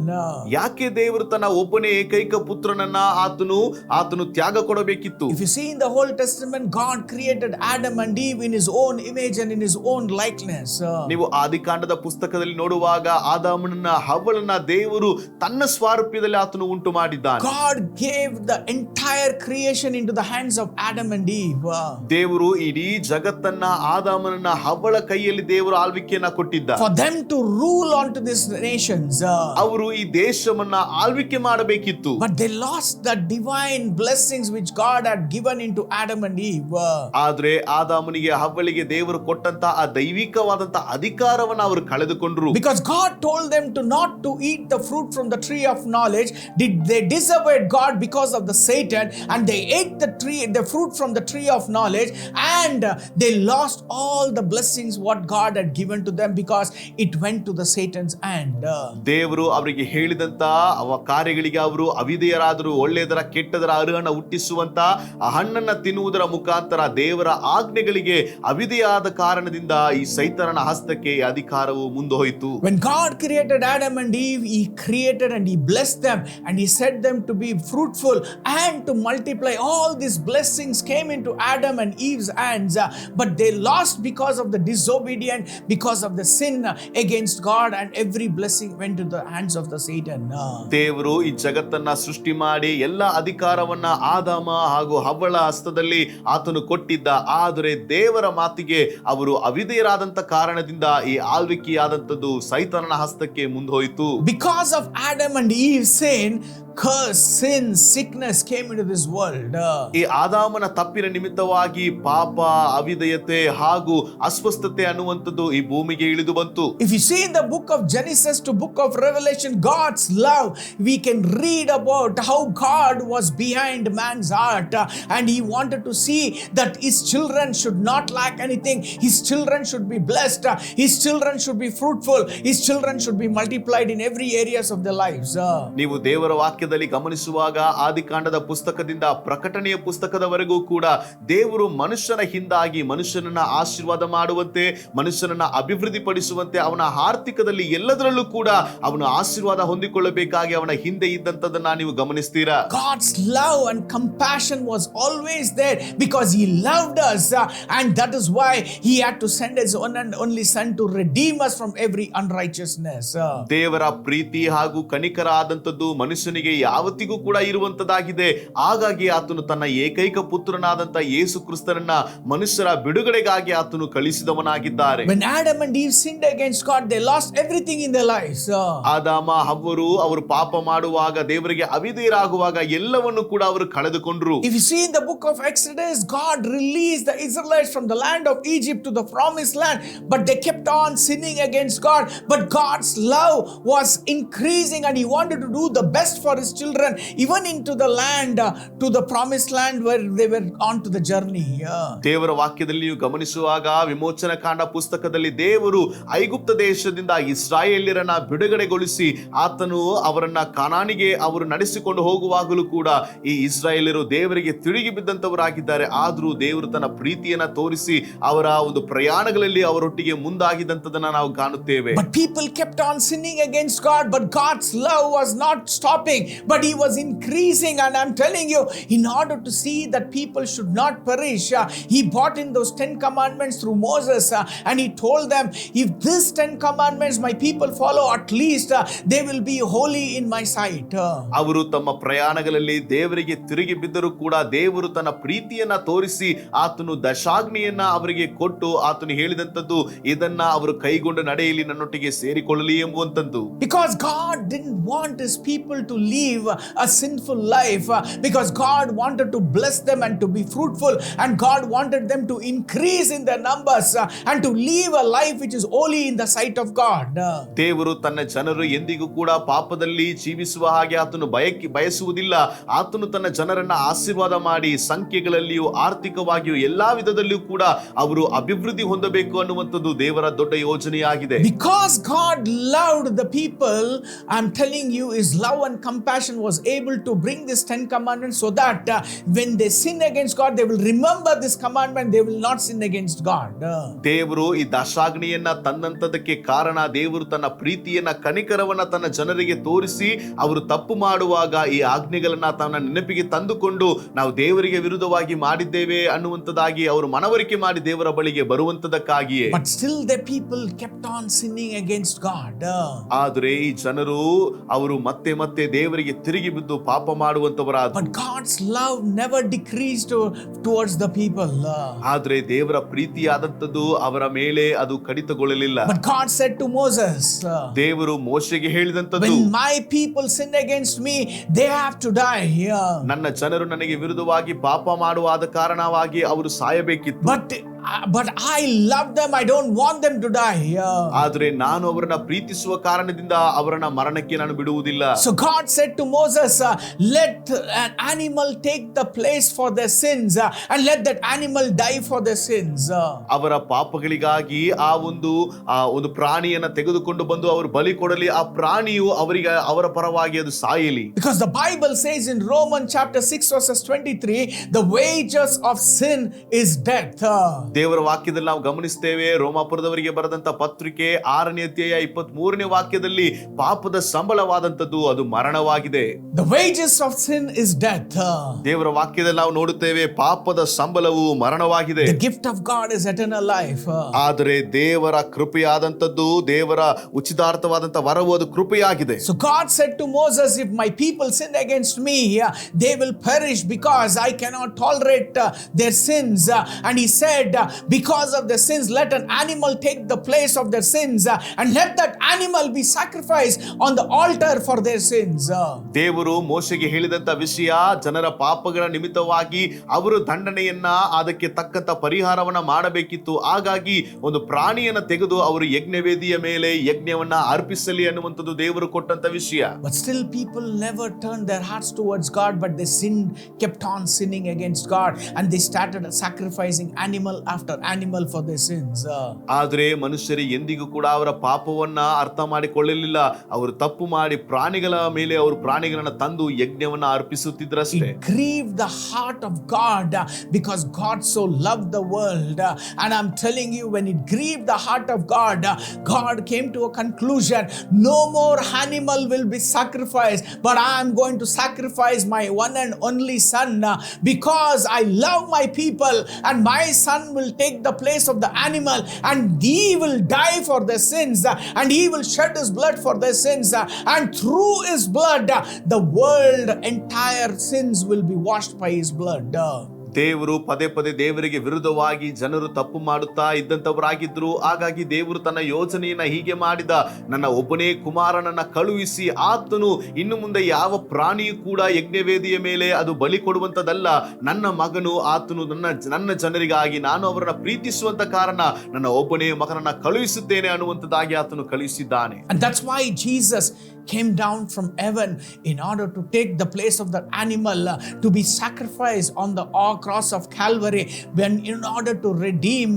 Speaker 4: ಯಾಕೆ ದೇವರು ತನ್ನ ಒಬ್ಬನೇ ಏಕೈಕ ಪುತ್ರನನ್ನ ಆತನು ತ್ಯಾಗ ಕೊಡಬೇಕಿತ್ತು?
Speaker 3: If you see in the Old Testament, God created Adam and Eve in his own image and in his own likeness.
Speaker 4: ನೀವು ಆದಿಕಾಂಡದ ಪುಸ್ತಕದಲ್ಲಿ ನೋಡುವಾಗ ಆದಾಮನನ್ನ ಹವ್ವಳನ್ನ ದೇವರು ತನ್ನ ಸ್ವಾರೂಪ್ಯದಲ್ಲಿ ಆತನು ಉಂಟು ಮಾಡಿದ್ದಾನೆ.
Speaker 3: God gave the entire creation into the hands of Adam and Eve.
Speaker 4: ದೇವರು ಇಡೀ ಜಗತ್ತನ್ನ ಆದಾಮನನ್ನ ಹವ್ವಳ ಕೈಯಲ್ಲಿ ದೇವರು ಆಳ್ವಿಕೆಯನ್ನ ಕೊಟ್ಟಿದ್ದ.
Speaker 3: For them to rule onto these nations.
Speaker 4: ಅವರು ಈ ದೇಶವನ್ನ ಆಳ್ವಿಕೆ ಮಾಡಬೇಕಿತ್ತು.
Speaker 3: But they lost the divine blessings which God had given into Adam and Eve.
Speaker 4: ಆದ್ರೆ ಆದಾಮನಿಗೆ ಹವ್ವಳಿಗೆ ದೇವರು ಕೊಟ್ಟಂತ ಆ ದೈವಿಕವಾದಂತ ಅಧಿಕಾರವನ್ನ ಅವರು ಕಳೆದುಕೊಂಡ್ರು.
Speaker 3: Because God told them to not to eat the fruit from the tree of knowledge, they disobeyed God because of the Satan, and they ate the fruit from the tree of knowledge, and they lost all the blessings what God had given to them because it went to the Satan's hand.
Speaker 4: ದೇವರು ಅವರಿಗೆ ಹೇಳಿದಂತ ಅವ ಕಾರ್ಯಗಳಿಗೆ ಅವರು ಅವಿಧೇಯರಾದರು. ಒಳ್ಳೆಯದರ ಕೆಟ್ಟದರ ಅರಿಹನ್ನ ಹುಟ್ಟಿಸುವಂತ ಆ ಹಣ್ಣನ್ನ ತಿನ್ನುವುದರ ಮುಖಾಂತರ ದೇವರ ಆಜ್ಞೆಗಳಿಗೆ ಅವಿಧೇಯಾದ ಕಾರಣದಿಂದ ಈ ಸೈತಾನನ ಹಸ್ತಕ್ಕೆ ಅಧಿಕಾರವು ಮುಂದೆ ಹೋಯಿತು.
Speaker 3: When God created Adam and Eve, he created and he blessed them and he said them to be fruitful and to multiply. All these blessings came into Adam and Eve's hands, but they lost because of the disobedience, because of the sin against God, and every blessing went to the hands of the Satan.
Speaker 4: ದೇವರು ಈ ಜಗತ್ತನ್ನ ಸೃಷ್ಟಿ ಮಾಡಿ ಎಲ್ಲ ಅಧಿಕಾರವನ್ನ ಆದಾಮ ಹಾಗೂ ಹವ್ವಳ ಹಸ್ತದಲ್ಲಿ ಆತನು ಕೊಟ್ಟಿದ್ದ. ಆದರೆ ದೇವರ ಮಾತಿಗೆ ಅವರು ಅವಿಧೇಯರಾದಂತ ಕಾರಣದಿಂದ ಈ ಆಳ್ವಿಕೆಯಾದಂತದ್ದು ಸೈತಾನನ ಹಸ್ತಕ್ಕೆ ಮುಂದೋಯಿತು.
Speaker 3: Because of Adam and Eve's sin, curse, sin, sickness came into this world.
Speaker 4: ಈ ಆದಾಮನ ತಪ್ಪಿನ ನಿಮಿತ್ತವಾಗಿ ಪಾಪ, ಅವಿಧೇಯತೆ ಹಾಗೂ ಅಸ್ವಸ್ಥತೆ ಅನ್ನುವಂಥದ್ದು ಈ ಭೂಮಿಗೆ ಇಳಿದು ಬಂತು.
Speaker 3: If you see in the book of Genesis to book of Revelation, God's love, we can read about how God was behind man's heart, and he wanted to see that his children should not lack anything. His children should be blessed. His children should be fruitful. His children should be multiplied in every areas of their lives.
Speaker 4: ನೀವು ದೇವರ ವಾಕ್ಯದಲ್ಲಿ ಗಮನಿಸುವಾಗ ಆದಿಕಾಂಡದ ಪುಸ್ತಕದಿಂದ ಪ್ರಕಟಣೆಯ ಪುಸ್ತಕದವರೆಗೂ ಕೂಡ ದೇವರು ಮನುಷ್ಯನ ಹಿಂದಾಗಿ ಮನುಷ್ಯನನ್ನ ಆಶೀರ್ವಾದ ಮಾಡುವಂತೆ, ಮನುಷ್ಯನನ್ನ ಅಭಿವೃದ್ಧಿಪಡಿಸುವಂತೆ, ಅವನ ಆರ್ಥಿಕದಲ್ಲಿ ಎಲ್ಲದರಲ್ಲೂ ಕೂಡ ಅವನ ಆಶೀರ್ವಾದ ಹೊಂದಿಕೊಳ್ಳಬೇಕಾಗಿ ಅವನ ಹಿಂದೆ ಇದ್ದಂತದನ್ನ ನೀವು ಗಮನಿಸ್ತೀರಾ.
Speaker 3: God's love and compassion was always there because he loved us, and that is why he had to send his one and only son to redeem us from every unrighteousness.
Speaker 4: ದೇವರ ಪ್ರೀತಿ ಹಾಗೂ ಕನಿಕರ ಆದಂತದ್ದು ಮನುಷ್ಯನಿಗೆ ಯಾವತ್ತಿಗೂ ಕೂಡ ಇರುವಂತದ್ದಾಗಿದೆ. ಹಾಗಾಗಿ ಆತನು ತನ್ನ ಏಕೈಕ ಪುತ್ರನಾದಂತ ಯೇಸು ಕ್ರಿಸ್ತನನ್ನ ಮನುಷ್ಯರ ಬಿಡುಗಡೆಗಾಗಿ ಆತನು ಕಳಿಸಿದವನಾಗಿದ್ದಾರೆ.
Speaker 3: When Adam and Eve sinned against God, they lost everything in their lives.
Speaker 4: ಆದಾಮ ಹವ್ವರು ಅವರು ಪಾಪ ಮಾಡುವಾಗ, ದೇವರಿಗೆ ಅವಿಧೇಯರಾಗುವಾಗ ಎಲ್ಲವನ್ನು ಕೂಡ ಅವರು ಕಳೆದುಕೊಂಡ್ರು.
Speaker 3: If you see in the book of Exodus, God released the Israelites from the land of Egypt to the promised land, but they kept on sinning against God. But God's love was increasing and he wanted to do the best for his children, even into the land, to the promised land where they were on to the journey.
Speaker 4: ದೇವರ ವಾಕ್ಯದಲ್ಲಿ ನೀವು ಗಮನಿಸುವಾಗ ವಿಮೋಚನ ಕಾಂಡ ಪುಸ್ತಕದಲ್ಲಿ ದೇವರು ಐಗುಪ್ತ ದೇಶದಿಂದ ಇಸ್ರಾಯೇಲ್ಯರನ್ನ ಬಿಡುಗಡೆಗೊಳಿಸಿ ಆತನು ಅವರನ್ನ ಕಾನಾನಿಗೆ ಅವರು ನಡೆಸಿಕೊಂಡು ಹೋಗುವಾಗಲೂ ಕೂಡ ಈ ಇಸ್ರಾಯೇಲ್ಯರು ದೇವರಿಗೆ ತಿರುಗಿ ಬಿದ್ದಂತವರಾಗಿದ್ದಾರೆ. ಆದ್ರೂ ದೇವರು ತನ್ನ ಪ್ರೀತಿಯನ್ನ ತೋರಿಸಿ ಅವರ ಒಂದು ಪ್ರಯಾಣಗಳಲ್ಲಿ ಅವರೊಟ್ಟಿಗೆ ಮುಂದಾಗಿದ್ದಂತದನ್ನ ನಾವು ಕಾಣುತ್ತೇವೆ.
Speaker 3: But people kept on sinning against God, but God's love was not stopping, but he was increasing. And I'm telling you, in order to see that people should not perish, he brought in those 10 commandments through Moses, and he told them, if these 10 commandments my people follow, at least they will be holy in my sight.
Speaker 4: ಅವರು ತಮ್ಮ ಪ್ರಯಾಣಗಳಲ್ಲಿ ದೇವರಿಗೆ ತಿರುಗಿ ಬಿದ್ದರೂ ಕೂಡ ದೇವರು ತನ್ನ ಪ್ರೀತಿಯನ್ನ ತೋರಿಸಿ ಆತನು ದಶಾಗ್ನಿಯನ್ನ ಅವರಿಗೆ ಕೊಟ್ಟು ಆತನು ಹೇಳಿದಂತದ್ದು, ಇದನ್ನ ಅವರು ಕೈಗೊಂಡು ನಡೆಯಲಿ, ನನ್ನೊಟ್ಟಿಗೆ ಸೇರಿಕೊಳ್ಳಲಿ ಎಂಬುವಂತದ್ದು.
Speaker 3: Because God didn't want his people to live a sinful life, because God wanted to bless them and to be fruitful, and God wanted them to increase in their numbers and to live a life which is holy in the sight of God.
Speaker 4: ದೇವರು ತನ್ನ ಜನರು ಎಂದಿಗೂ ಕೂಡ ಪಾಪದಲ್ಲಿ ಜೀವಿಸುವ ಹಾಗೆ ಆತನು ಬಯಸುವುದಿಲ್ಲ. ಆತನು ತನ್ನ ಜನರನ್ನ ಆಶೀರ್ವಾದ ಮಾಡಿ ಸಂಖ್ಯೆಗಳಲ್ಲಿಯೂ ಆರ್ಥಿಕವಾಗಿಯೂ ಎಲ್ಲಾ ವಿಧದಲ್ಲಿಯೂ ಕೂಡ ಅವರು ಅಭಿವೃದ್ಧಿ ಹೊಂದಬೇಕು ಅನ್ನುವಂಥದ್ದು ದೇವರ ದೊಡ್ಡ ಯೋಜನೆಯಾಗಿದೆ.
Speaker 3: Because God loved the people, I'm telling you, his love and compassion was able to bring this 10 commandments so that when they sin against God, they will remember this commandment, they will not sin against God.
Speaker 4: ದೇವರು ಈ ದಶಾಗ್ನಿಯನ್ನ ತಂದಂತದಕ್ಕೆ ಕಾರಣ ದೇವರು ತನ್ನ ಪ್ರೀತಿಯನ್ನ ಕನಿಕರವನ್ನ ತನ್ನ ಜನರಿಗೆ ತೋರಿಸಿ ಅವರು ತಪ್ಪು ಮಾಡುವಾಗ ಈ ಆಜ್ಞೆಗಳನ್ನ ತನ್ನ ನೆನಪಿಗೆ ತಂದುಕೊಂಡು ನಾವು ದೇವರಿಗೆ ವಿರುದ್ಧವಾಗಿ ಮಾಡಿದ್ದೇವೆ ಅನ್ನುವಂಥದ್ದಾಗಿ ಅವರು ಮನವರಿಕೆ ಮಾಡಿ ದೇವರ ಬಳಿಗೆ ಬರುವಂತದಕ್ಕಾಗಿಯೇ.
Speaker 3: But still the people kept on sinning against God.
Speaker 4: ಆದರೆ ಈ ಜನರು ಅವರು ಮತ್ತೆ ಮತ್ತೆ ದೇವರಿಗೆ ತಿರುಗಿ ಬಿದ್ದು ಪಾಪ ಮಾಡುವಂತವರಾದರು.
Speaker 3: But God's love never decreased towards the people.
Speaker 4: ಆದರೆ ದೇವರ ಪ್ರೀತಿಯಾದಂತದ್ದು ಅವರ ಮೇಲೆ ಅದು ಕಡಿತಗೊಳ್ಳಲಿಲ್ಲ.
Speaker 3: But God said to Moses,
Speaker 4: ದೇವರು ಮೋಶೆಗೆ ಹೇಳಿದಂತದ್ದು,
Speaker 3: when my people sin against me, they have to die.
Speaker 4: ನನ್ನ ಜನರು ನನಗೆ ವಿರುದ್ಧವಾಗಿ ಪಾಪ ಮಾಡುವಾದ ಕಾರಣವಾಗಿ ಅವರು ಸಾಯಬೇಕಿತ್ತು.
Speaker 3: But I love them, I don't want them to die.
Speaker 4: ಆದರೆ ನಾನು ಅವರನ್ನ ಪ್ರೀತಿಸುವ ಕಾರಣದಿಂದ ಅವರನ್ನ ಮರಣಕ್ಕೆ ನಾನು ಬಿಡುವುದಿಲ್ಲ.
Speaker 3: So God said to Moses, let an animal take the place for their sins, and let that animal die for their sins.
Speaker 4: ಅವರ ಪಾಪಗಳಿಗಾಗಿ ಆ ಒಂದು ಪ್ರಾಣಿಯನ್ನ ತೆಗೆದುಕೊಂಡು ಬಂದು ಅವರು ಬಲಿ ಕೊಡಲಿ, ಆ ಪ್ರಾಣಿಯು ಅವರಿಗೆ ಅವರ ಪರವಾಗಿ ಅದು ಸಾಯಲಿ.
Speaker 3: Because the Bible says in Romans chapter 6 verses 23, the wages of sin is death.
Speaker 4: ದೇವರ ವಾಕ್ಯದಲ್ಲಿ ನಾವು ಗಮನಿಸ್ತೇವೆ, ರೋಮಾಪುರದವರಿಗೆ ಬರೆದಂತ ಪತ್ರಿಕೆ 6ನೇ ಅಧ್ಯಾಯ 23ನೇ ವಾಕ್ಯದಲ್ಲಿ ಪಾಪದ ಸಂಬಳವಾದಂತದ್ದು ಅದು ಮರಣವಾಗಿದೆ.
Speaker 3: The wages of sin is death.
Speaker 4: ದೇವರ ವಾಕ್ಯದಲ್ಲಿ ನಾವು ನೋಡುತ್ತೇವೆ ಪಾಪದ ಸಂಬಳವು ಮರಣವಾಗಿದೆ.
Speaker 3: The gift of God is eternal life.
Speaker 4: ಆದರೆ ದೇವರ ಕೃಪೆಯಾದಂತದ್ದು, ದೇವರ ಉಚಿತಾರ್ಥವಾದಂತ ವರವು ಅದು ಕೃಪೆಯಾಗಿದೆ.
Speaker 3: So God said to Moses, if my people sin against me, they will perish because I cannot tolerate their sins. And he said, because of their sins, let an animal take the place of their sins, and let that animal be sacrificed on the altar for their sins.
Speaker 4: ದೇವರು ಮೋಶೆಗೆ ಹೇಳಿದಂತ ವಿಷಯ, ಜನರ ಪಾಪಗಳ ನಿಮಿತ್ತವಾಗಿ ಅವರು ದಂಡನೆಯನ್ನ ಅದಕ್ಕೆ ತಕ್ಕಂತ ಪರಿಹಾರವನ್ನ ಮಾಡಬೇಕಿತ್ತು. ಹಾಗಾಗಿ ಒಂದು ಪ್ರಾಣಿಯನ್ನ ತೆಗೆದು ಅವರು ಯಜ್ಞವೇದಿಯ ಮೇಲೆ ಯಜ್ಞವನ್ನ ಅರ್ಪಿಸಲಿ ಅನ್ನುವಂಥದ್ದು ದೇವರು ಕೊಟ್ಟಂತ ವಿಷಯ.
Speaker 3: But still people never turned their hearts towards God, but they kept on sinning against God, and they started sacrificing animal after animal for their sins.
Speaker 4: ಆದರೆ ಮನುಷ್ಯರು ಎಂದಿಗೂ ಕೂಡ ಅವರ ಪಾಪವನ್ನ ಅರ್ಥ ಮಾಡಿಕೊಳ್ಳಲಿಲ್ಲ. ಅವರು ತಪ್ಪು ಮಾಡಿ ಪ್ರಾಣಿಗಳ ಮೇಲೆ ಅವರು ಪ್ರಾಣಿಗಳನ್ನ ತಂದು ಯಜ್ಞವನ್ನ ಅರ್ಪಿಸುತ್ತಿದ್ರಷ್ಟೇ.
Speaker 3: It grieved the heart of God because God so loved the world. And I'm telling you, when it grieved the heart of God, God came to a conclusion. No more animal will be sacrificed, but I am going to sacrifice my one and only son because I love my people, and my son will take the place of the animal, and he will die for their sins, and he will shed his blood for their sins, and through his blood the world entire sins will be washed by his blood.
Speaker 4: ದೇವರು ಪದೇ ಪದೇ ದೇವರಿಗೆ ವಿರುದ್ಧವಾಗಿ ಜನರು ತಪ್ಪು ಮಾಡುತ್ತಾ ಇದ್ದಂಥವರಾಗಿದ್ರು. ಹಾಗಾಗಿ ದೇವರು ತನ್ನ ಯೋಜನೆಯನ್ನ ಹೀಗೆ ಮಾಡಿದ, ನನ್ನ ಒಬ್ಬನೇ ಕುಮಾರನನ್ನ ಕಳುಹಿಸಿ ಆತನು ಇನ್ನು ಮುಂದೆ ಯಾವ ಪ್ರಾಣಿಯೂ ಕೂಡ ಯಜ್ಞವೇದಿಯ ಮೇಲೆ ಅದು ಬಲಿ ಕೊಡುವಂತದಲ್ಲ, ನನ್ನ ಮಗನು ಆತನು ನನ್ನ ಜನರಿಗಾಗಿ ನಾನು ಅವರನ್ನ ಪ್ರೀತಿಸುವಂತ ಕಾರಣ ನನ್ನ ಒಬ್ಬನೇ ಮಗನನ್ನ ಕಳುಹಿಸುತ್ತೇನೆ ಅನ್ನುವಂಥದ್ದಾಗಿ ಆತನು ಕಳುಹಿಸಿದ್ದಾನೆ.
Speaker 3: And that's why Jesus came down from heaven in order to take the place of that animal to be sacrificed on the cross of Calvary, when in order to redeem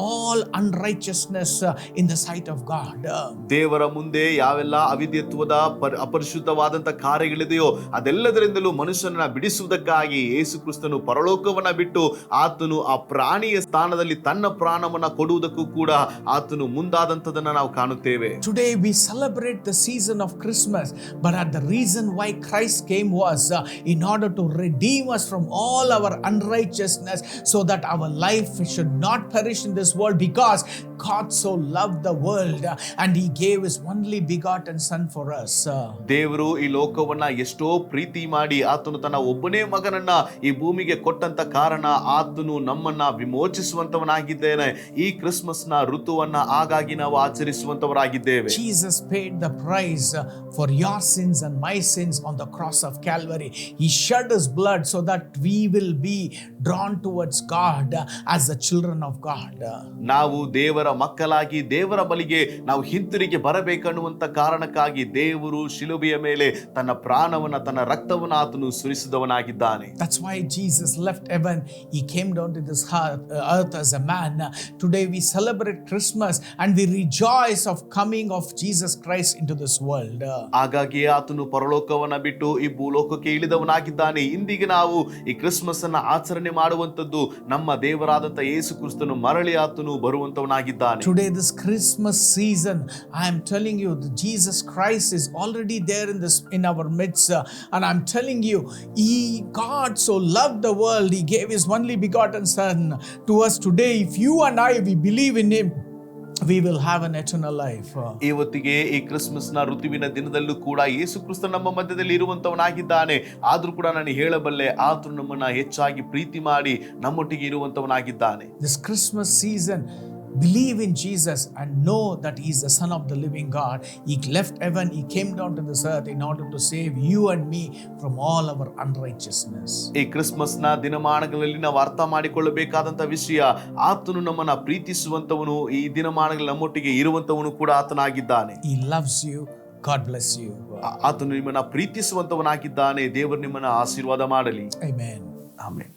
Speaker 3: all unrighteousness in the sight of God.
Speaker 4: ದೇವರ ಮುಂದೆ ಯಾವೆಲ್ಲ ಅವಿಧೇಯತ್ವದ ಅಪರಿಶುದ್ಧವಾದಂತ ಕಾರ್ಯಗಳಿದೆಯೋ ಅದೆಲ್ಲದರಿಂದಲೂ ಮನುಷ್ಯನನ್ನ ಬಿಡಿಸುವುದಕ್ಕಾಗಿ ಯೇಸು ಕ್ರಿಸ್ತನು ಪರಲೋಕವನ್ನ ಬಿಟ್ಟು ಆತನು ಆ ಪ್ರಾಣಿಯ ಸ್ಥಾನದಲ್ಲಿ ತನ್ನ ಪ್ರಾಣವನ್ನ ಕೊಡುವುದಕ್ಕೂ ಕೂಡ ಆತನು ಮುಂದಾದಂತದನ್ನ ನಾವು ಕಾಣುತ್ತೇವೆ.
Speaker 3: Today we celebrate the season of Christmas, but the reason why Christ came was in order to redeem us from all our unrighteousness, so that our life should not perish in this world, because God so loved the world and he gave his only begotten son for us.
Speaker 4: ದೇವರು ಈ ಲೋಕವನ್ನ ಎಷ್ಟೋ ಪ್ರೀತಿ ಮಾಡಿ ಆತನು ತನ್ನ ಒಬ್ಬನೇ ಮಗನನ್ನ ಈ ಭೂಮಿಗೆ ಕೊಟ್ಟಂತ ಕಾರಣ ಆತನು ನಮ್ಮನ್ನ ವಿಮೋಚಿಸುವಂತವನಾಗಿದ್ದೇನೆ. ಈ ಕ್ರಿಸ್ಮಸ್ ನ ಋತುವನ್ನ ಆಗಾಗಿ ನಾವು ಆಚರಿಸುವಂತವರಾಗಿದ್ದೇವೆ.
Speaker 3: Jesus paid the price for your sins and my sins on the cross of Calvary. He shed his blood so that we will be drawn towards God as the children of God.
Speaker 4: ನಾವು ದೇವರ ಮಕ್ಕಳಾಗಿ ದೇವರ ಬಳಿಗೆ ನಾವು ಹಿಂತಿರುಗಿ ಬರಬೇಕನ್ನುವಂತ ಕಾರಣಕ್ಕಾಗಿ ದೇವರು ಶಿಲುಬೆಯ ಮೇಲೆ ತನ್ನ ಪ್ರಾಣವನ್ನ ತನ್ನ ರಕ್ತವನ್ನ ಆತನು ಸುರಿಸಿದವನಾಗಿದ್ದಾನೆ.
Speaker 3: That's why Jesus left heaven. He came down to this earth as a man. Today we celebrate Christmas and we rejoice of coming of Jesus Christ into this world.
Speaker 4: ಹಾಗಾಗಿ ಆತನು ಪರಲೋಕವನ್ನ ಬಿಟ್ಟು ಈ ಭೂಲೋಕಕ್ಕೆ ಇಳಿದವನಾಗಿದ್ದಾನೆ. ಇಂದಿಗೆ ನಾವು ಈ ಕ್ರಿಸ್ಮಸ್ ಅನ್ನ ಆಚರಣೆ ಮಾಡುವಂತದ್ದು ನಮ್ಮ ದೇವರಾದಂತ ಯೇಸು ಕ್ರಿಸ್ತನು ಮರಳಿ ಆತನು ಬರುವಂತವನಾಗಿದ್ದಾನೆ.
Speaker 3: Today this Christmas season, I am telling you that Jesus Christ is already there in our midst, and I'm telling you, God so loved the world, he gave his only begotten son to us. Today if you and I we believe in him, we will have an eternal life.
Speaker 4: ಇವತ್ತಿಗೆ ಈ Christmas ನ ಋತುವಿನ ದಿನದಲ್ಲೂ ಕೂಡ ಯೇಸು ಕ್ರಿಸ್ತ ನಮ್ಮ ಮಧ್ಯದಲ್ಲಿ ಇರುವಂತವನಾಗಿದ್ದಾನೆ. ಆದ್ರೂ ಕೂಡ ನಾನು ಹೇಳಬಲ್ಲೆ ಆತನು ನಮ್ಮನ್ನ ಹೆಚ್ಚಾಗಿ ಪ್ರೀತಿ ಮಾಡಿ ನಮ್ಮೊಟ್ಟಿಗೆ ಇರುವಂತವನಾಗಿದ್ದಾನೆ.
Speaker 3: This Christmas season, believe in Jesus and know that he is the son of the living God. He left heaven, he came down to this earth in order to save you and me from all our unrighteousness.
Speaker 4: ಈ Christmas ನ ದಿನಮಾನಗಳಲ್ಲಿ ನಾವು ಅರ್ಥ ಮಾಡಿಕೊಳ್ಳಬೇಕಾದಂತ ವಿಷಯ, ಆತನು ನಮ್ಮನ್ನ ಪ್ರೀತಿಸುವಂತವನು, ಈ ದಿನಮಾನಗಳಲ್ಲಿ ನಮ್ಮೊಟ್ಟಿಗೆ ಇರುವಂತವನು ಕೂಡ ಆತನಾಗಿದ್ದಾನೆ.
Speaker 3: He loves you. God bless you.
Speaker 4: ಆತನು ನಿಮ್ಮನ್ನ ಪ್ರೀತಿಸುವಂತವನಾಗಿದ್ದಾನೆ. ದೇವರು ನಿಮ್ಮನ್ನ ಆಶೀರ್ವಾದ ಮಾಡಲಿ.
Speaker 3: Amen.
Speaker 4: ಆಮೆನ್.